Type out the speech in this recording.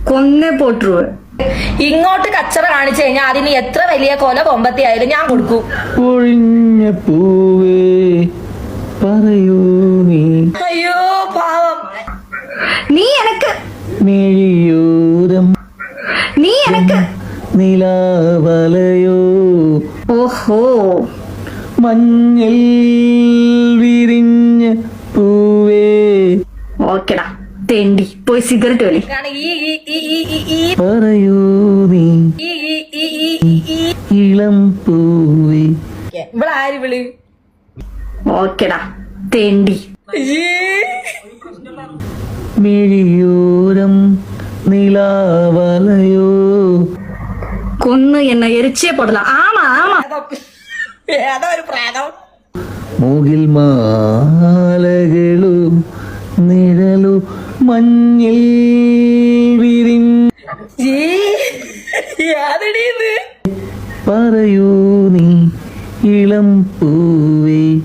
കൊന്നേ പോട്ടുരുവ്. ഇങ്ങോട്ട് കച്ചറ കാണിച്ചു കഴിഞ്ഞാൽ അതിന് എത്ര വലിയ കൊല കൊമ്പത്തി ആയാലും ഞാൻ കൊടുക്കും. ഒഴിഞ്ഞ പൂവേ പറയൂ നീ. അയ്യോ പാവം. നീ എനക്ക് മിഴിയൂരം നീ എനക്ക് നിലാവലയോ. ഓഹോ, മഞ്ഞൾ വിരിഞ്ഞ പൂവേ ഓക്കെടാ തെണ്ടി, പോയി സിഗരറ്റ് വലി. പറയൂ നീ ഇളം പൂവേ. ഇവിടെ ആര് വിളി? ഓക്കെടാ തെണ്ടി. മിഴിയൂരം നിലാവലയോ. കൊന്ന് എന്നെ എരിച്ചേ പൊടല. ആമാ ആമാ. ഏതോ ഒരു പ്രാതം. മുകിൽ മാലകളു നിഴലു മഞ്ഞിൽ വിരിഞ്ഞ. ഏതടീന്ന് പറയൂ നീ ഇളം പൂവേ.